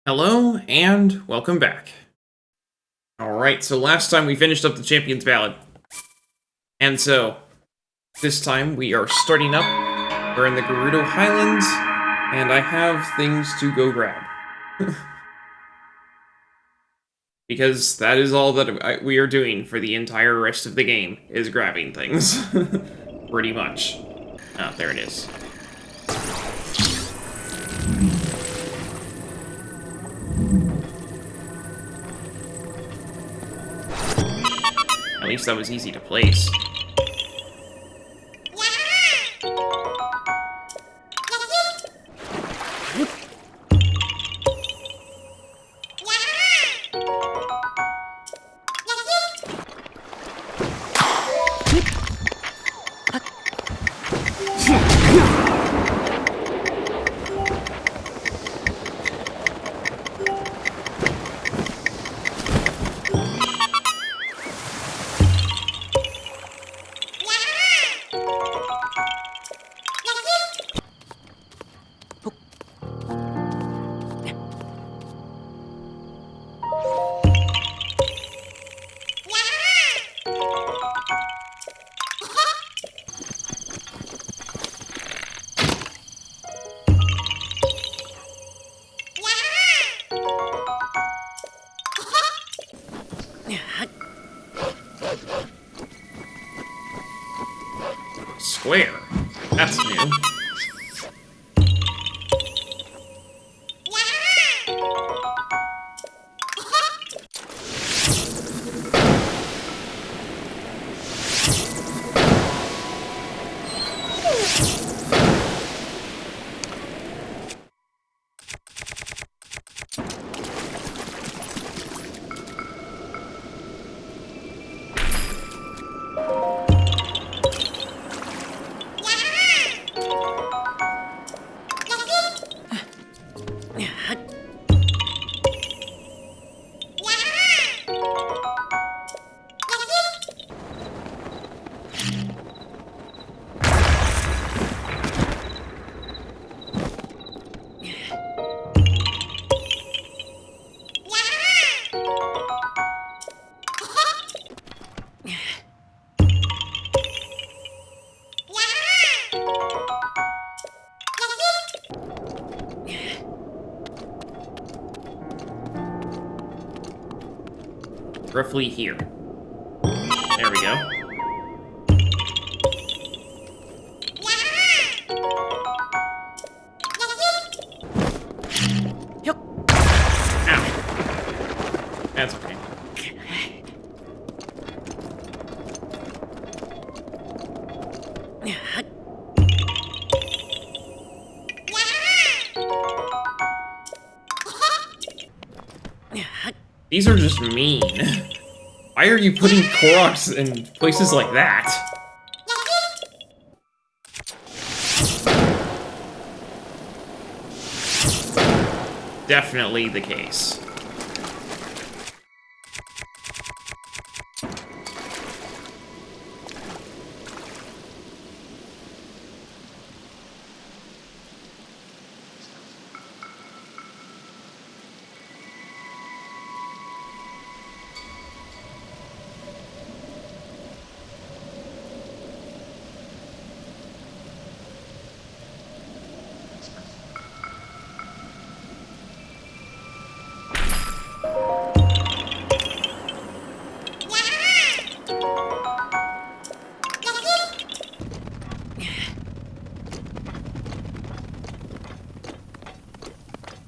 Hello, and welcome back. Alright, so last time we finished up the Champion's Ballad. And so, this time we are starting up. We're in the Gerudo Highlands, and I have things to go grab. Because that is all that we are doing for the entire rest of the game, is grabbing things. Pretty much. Ah, there it is. At least that was easy to place. Square? That's new. Roughly here. There we go. Ow. That's okay. These are just mean. Why are you putting Koroks in places like that? Definitely the case.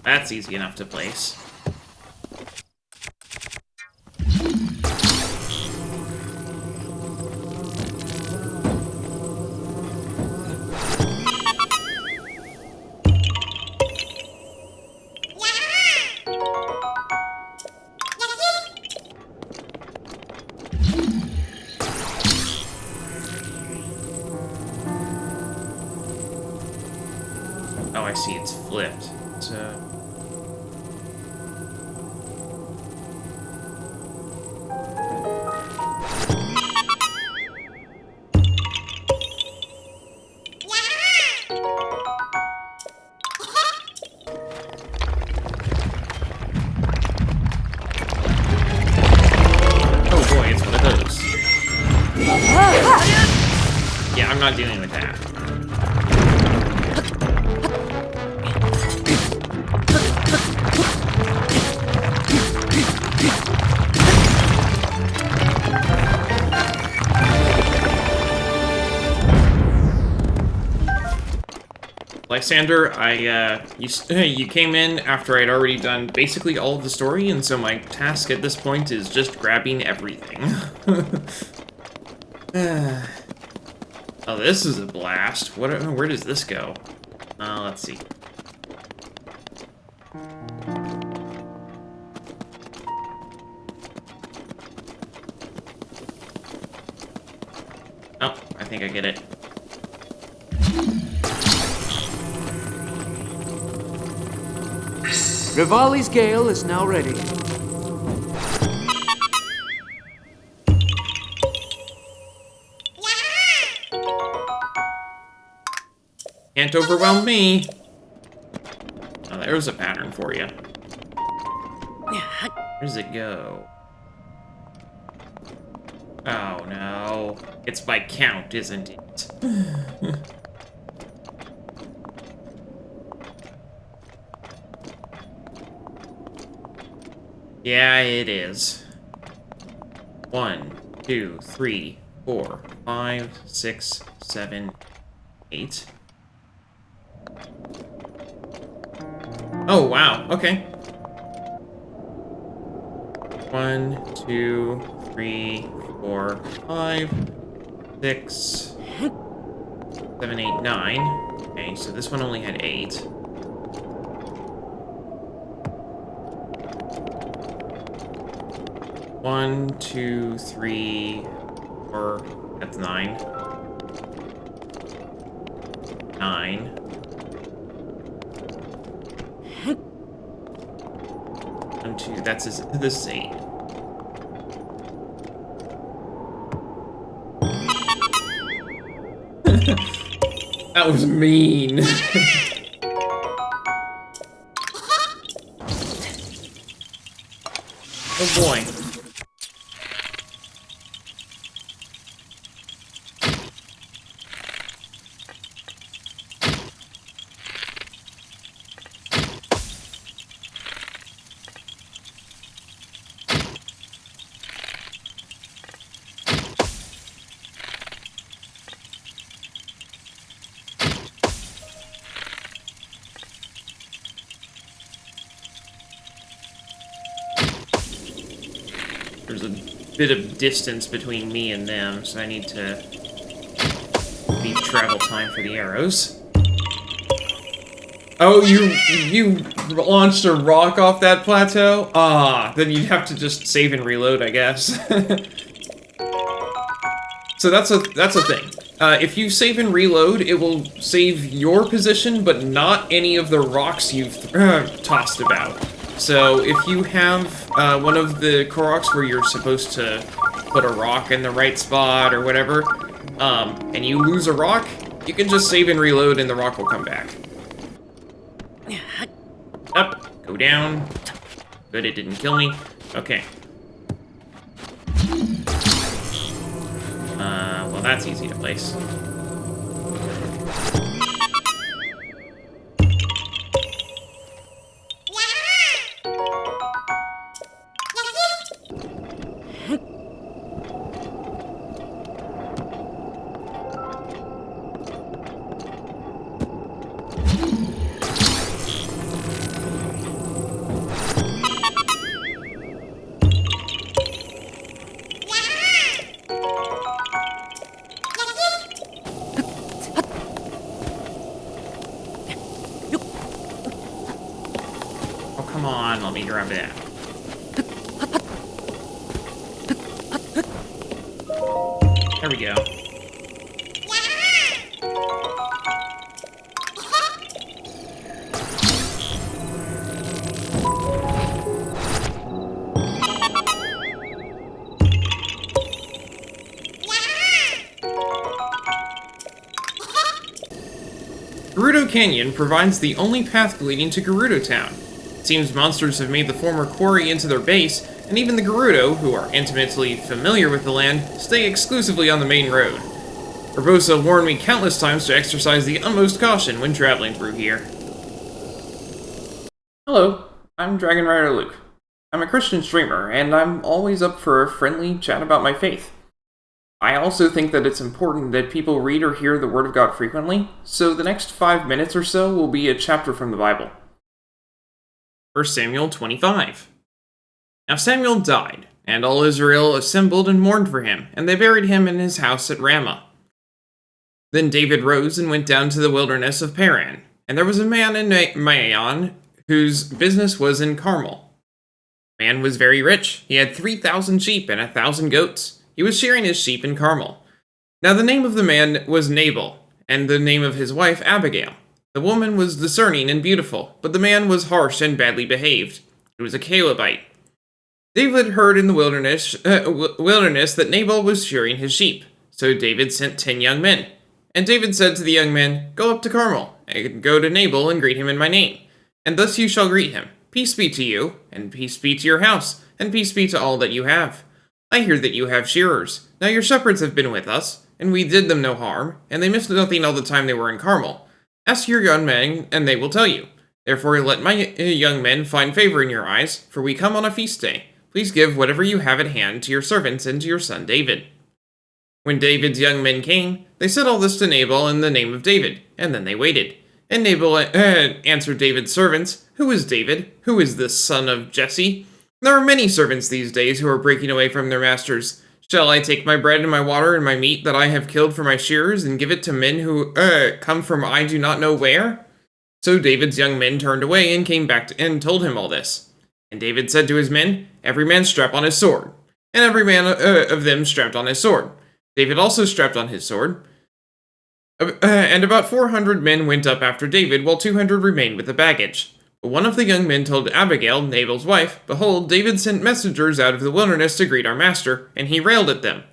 That's easy enough to place. Oh, I see, it's flipped. So... not dealing with that. Lysander, you came in after I'd already done basically all of the story, and so my task at this point is just grabbing everything. Oh, this is a blast. Where does this go? Let's see. Oh, I think I get it. Rivali's gale is now ready. Can't overwhelm me. Oh, there's a pattern for you. Where does it go? Oh, no. It's by count, isn't it? Yeah, it is. 1, 2, 3, 4, 5, 6, 7, 8. Oh, wow. Okay. 1, 2, 3, 4, 5, 6, 7, 8, 9. Okay, so this one only had 8. 1, 2, 3, 4. That's 9. 9. 1, 2. This is 8. That was mean. Oh boy. There's a bit of distance between me and them, so I need to leave travel time for the arrows. Oh, you launched a rock off that plateau? Ah, then you'd have to just save and reload, I guess. So that's a thing. If you save and reload, it will save your position, but not any of the rocks you've tossed about. So if you have one of the Koroks where you're supposed to put a rock in the right spot or whatever, and you lose a rock, you can just save and reload and the rock will come back. Up, go down. Good, it didn't kill me. Okay. Well, that's easy to place. Come on, let me grab that. There we go. Gerudo Canyon provides the only path leading to Gerudo Town. It seems monsters have made the former quarry into their base, and even the Gerudo, who are intimately familiar with the land, stay exclusively on the main road. Barbosa warned me countless times to exercise the utmost caution when traveling through here. Hello, I'm Dragon Rider Luke. I'm a Christian streamer, and I'm always up for a friendly chat about my faith. I also think that it's important that people read or hear the Word of God frequently, so the next 5 minutes or so will be a chapter from the Bible. 1 Samuel 25. Now Samuel died, and all Israel assembled and mourned for him, and they buried him in his house at Ramah. Then David rose and went down to the wilderness of Paran, and there was a man in Maon whose business was in Carmel. The man was very rich. He had 3,000 sheep and 1,000 goats. He was shearing his sheep in Carmel. Now the name of the man was Nabal, and the name of his wife Abigail. The woman was discerning and beautiful, but the man was harsh and badly behaved. He was a Calebite. David heard in the wilderness that Nabal was shearing his sheep. So David sent 10 young men. And David said to the young men, "Go up to Carmel, and go to Nabal and greet him in my name. And thus you shall greet him. Peace be to you, and peace be to your house, and peace be to all that you have. I hear that you have shearers. Now your shepherds have been with us, and we did them no harm, and they missed nothing all the time they were in Carmel. Ask your young men, and they will tell you. Therefore let my young men find favor in your eyes, for we come on a feast day. Please give whatever you have at hand to your servants and to your son David." When David's young men came, they said all this to Nabal in the name of David, and then they waited. And Nabal answered David's servants, "Who is David? Who is this son of Jesse? There are many servants these days who are breaking away from their masters. Shall I take my bread and my water and my meat that I have killed for my shearers and give it to men who come from I do not know where?" So David's young men turned away and came back and told him all this. And David said to his men, "Every man strap on his sword." And every man of them strapped on his sword. David also strapped on his sword. And about 400 men went up after David, while 200 remained with the baggage. But one of the young men told Abigail, Nabal's wife, "Behold, David sent messengers out of the wilderness to greet our master, and he railed at them.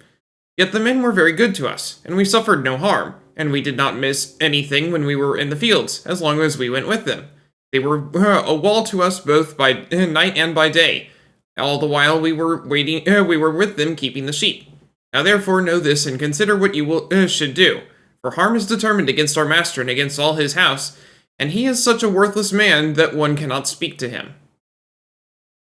Yet the men were very good to us, and we suffered no harm, and we did not miss anything when we were in the fields, as long as we went with them. They were a wall to us both by night and by day. All the while we were with them keeping the sheep. Now therefore know this and consider what you should do. For harm is determined against our master and against all his house, and he is such a worthless man that one cannot speak to him."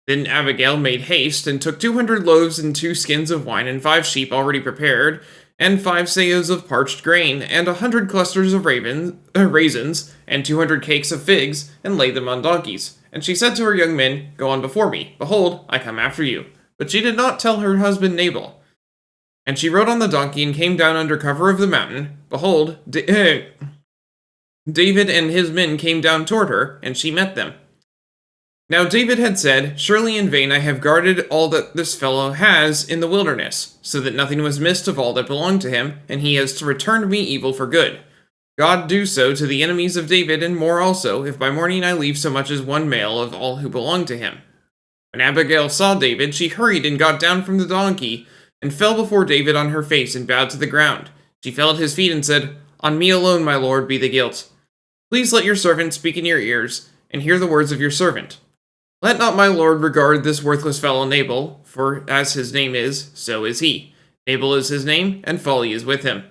Then Abigail made haste and took 200 loaves and 2 skins of wine and 5 sheep already prepared, and 5 seahs of parched grain, and 100 clusters of raisins, and 200 cakes of figs, and laid them on donkeys. And she said to her young men, "Go on before me. Behold, I come after you." But she did not tell her husband Nabal. And she rode on the donkey and came down under cover of the mountain. Behold, David and his men came down toward her, and she met them. Now David had said, "Surely in vain I have guarded all that this fellow has in the wilderness, so that nothing was missed of all that belonged to him, and he has returned me evil for good. God do so to the enemies of David, and more also, if by morning I leave so much as one male of all who belong to him." When Abigail saw David, she hurried and got down from the donkey, and fell before David on her face and bowed to the ground. She fell at his feet and said, "On me alone, my lord, be the guilt. Please let your servant speak in your ears, and hear the words of your servant. Let not my lord regard this worthless fellow Nabal, for as his name is, so is he. Nabal is his name, and folly is with him.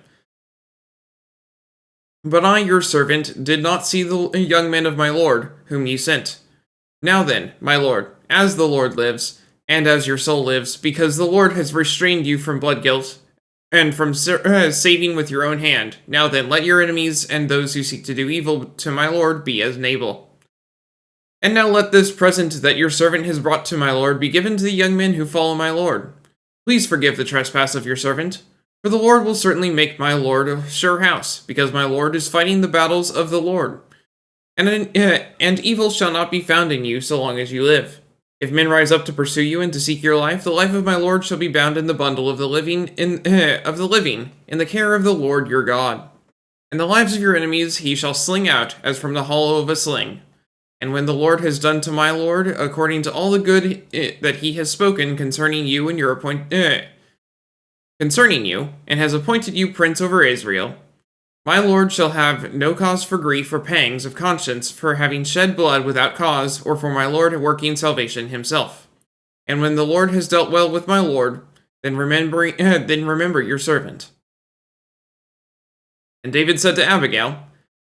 But I, your servant, did not see the young men of my lord, whom ye sent. Now then, my lord, as the Lord lives, and as your soul lives, because the Lord has restrained you from blood guilt, and from saving with your own hand. Now then, let your enemies and those who seek to do evil to my lord be as Nabal. And now let this present that your servant has brought to my lord be given to the young men who follow my lord. Please forgive the trespass of your servant, for the Lord will certainly make my lord a sure house, because my lord is fighting the battles of the Lord. And evil shall not be found in you so long as you live. If men rise up to pursue you and to seek your life, the life of my lord shall be bound in the bundle of the living in the care of the Lord your God. And the lives of your enemies he shall sling out as from the hollow of a sling. And when the Lord has done to my lord according to all the good that he has spoken concerning you and and has appointed you prince over Israel, my lord shall have no cause for grief or pangs of conscience for having shed blood without cause, or for my lord working salvation himself. And when the Lord has dealt well with my lord, then remember your servant. And David said to Abigail,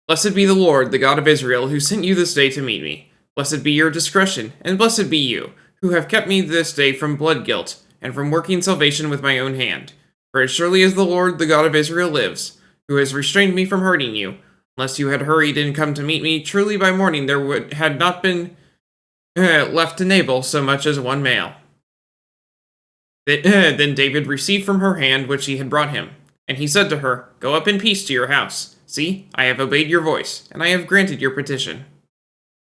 "Blessed be the Lord, the God of Israel, who sent you this day to meet me. Blessed be your discretion, and blessed be you, who have kept me this day from blood guilt, and from working salvation with my own hand. For as surely as the Lord, the God of Israel, lives, who has restrained me from hurting you, unless you had hurried and come to meet me, truly by morning there had not been left to Nabal so much as one male." Then David received from her hand which he had brought him. And he said to her, "Go up in peace to your house. See, I have obeyed your voice, and I have granted your petition."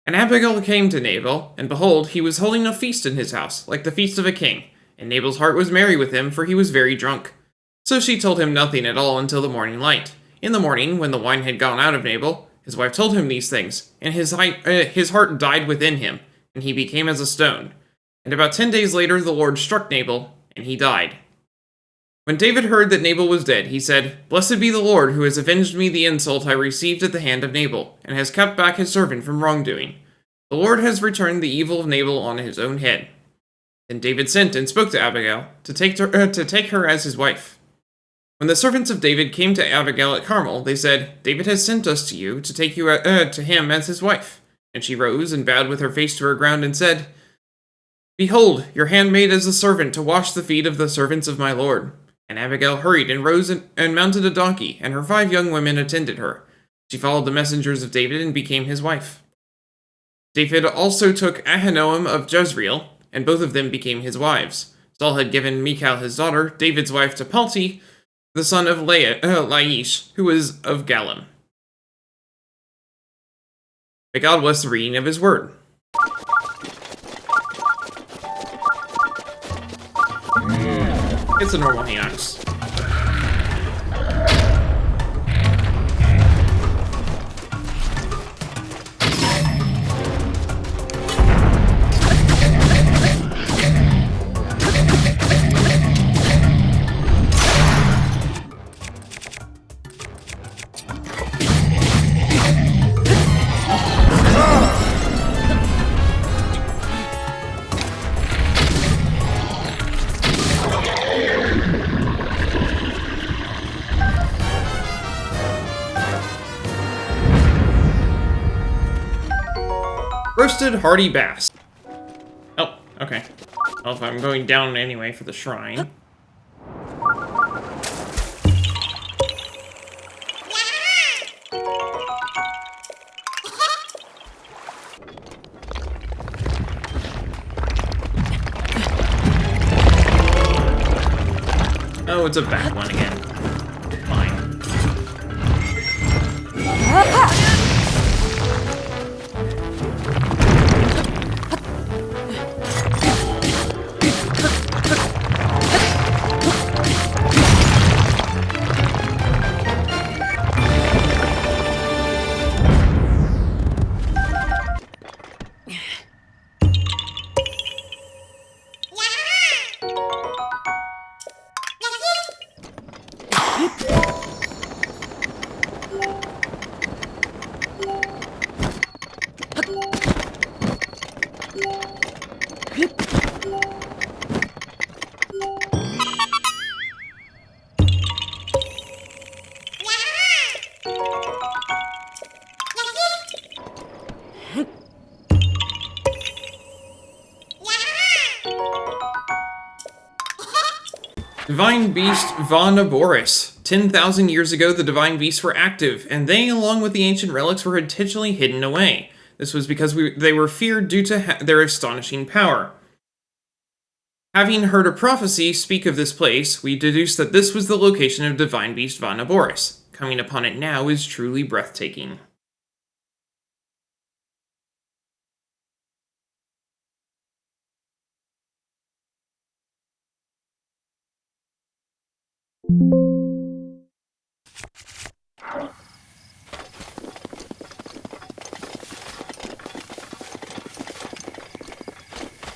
And Abigail came to Nabal, and behold, he was holding a feast in his house, like the feast of a king. And Nabal's heart was merry with him, for he was very drunk. So she told him nothing at all until the morning light. In the morning, when the wine had gone out of Nabal, his wife told him these things, and his heart died within him, and he became as a stone. And about 10 days later the Lord struck Nabal, and he died. When David heard that Nabal was dead, he said, "Blessed be the Lord, who has avenged me the insult I received at the hand of Nabal, and has kept back his servant from wrongdoing. The Lord has returned the evil of Nabal on his own head." Then David sent and spoke to Abigail, to take her as his wife. When the servants of David came to Abigail at Carmel, they said, "David has sent us to you to take you to him as his wife." And she rose and bowed with her face to her ground and said, "Behold, your handmaid is a servant to wash the feet of the servants of my lord." And Abigail hurried and rose and mounted a donkey, and her 5 young women attended her. She followed the messengers of David and became his wife. David also took Ahinoam of Jezreel, and both of them became his wives. Saul had given Michal his daughter, David's wife, to Palti, the son of Laish, who was of Galim. May God bless the reading of his word. It's a normal Hinox. Roasted hearty bass. Oh, okay. Well, if I'm going down anyway for the shrine. Oh, it's a bad one again. Fine. Divine Beast Vah Naboris. 10,000 years ago, the Divine Beasts were active, and they, along with the ancient relics, were intentionally hidden away. This was because they were feared due to their astonishing power. Having heard a prophecy speak of this place, we deduced that this was the location of Divine Beast Vah Naboris. Coming upon it now is truly breathtaking.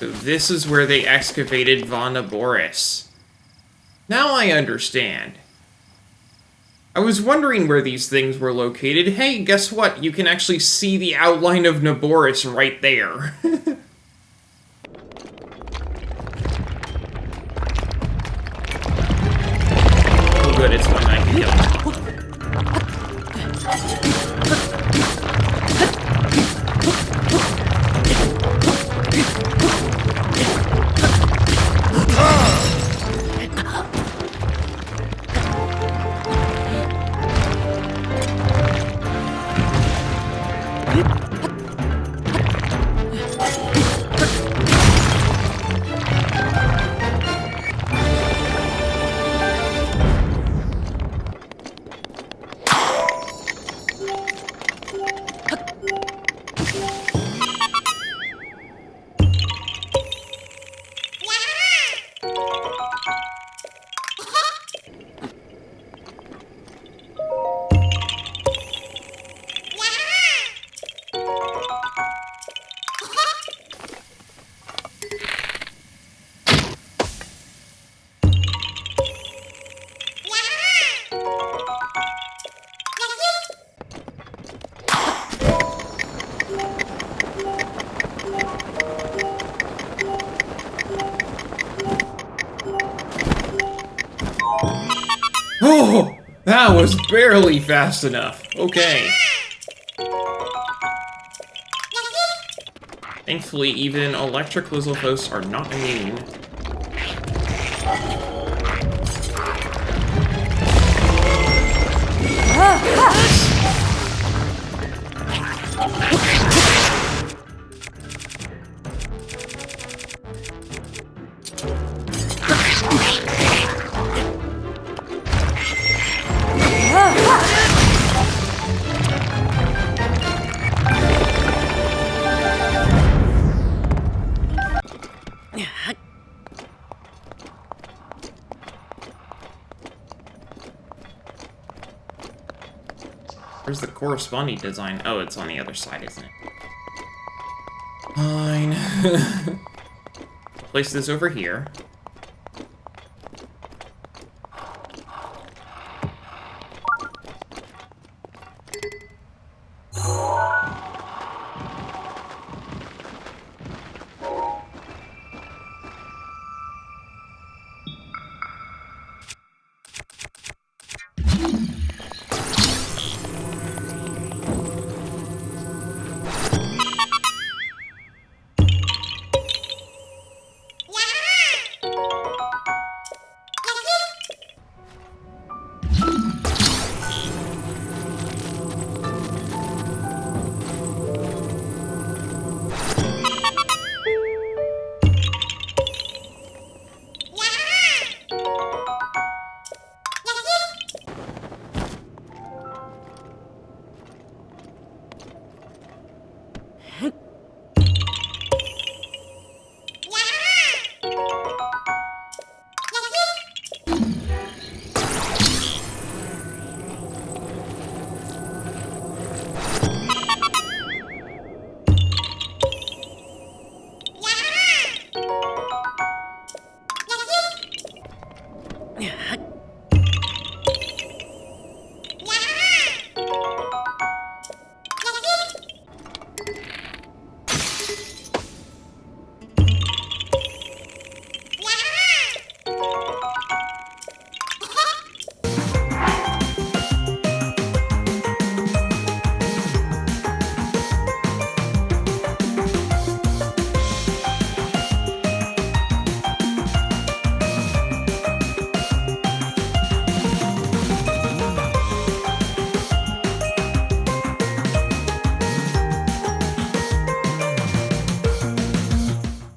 So this is where they excavated Vah Naboris. Now I understand. I was wondering where these things were located. Hey, guess what? You can actually see the outline of Naboris right there. Oh good, it's one I can kill. Oh, that was barely fast enough. Okay. Thankfully, even electric Lizalfos are not immune. Where's the corresponding design? Oh, it's on the other side, isn't it? Fine. Place this over here.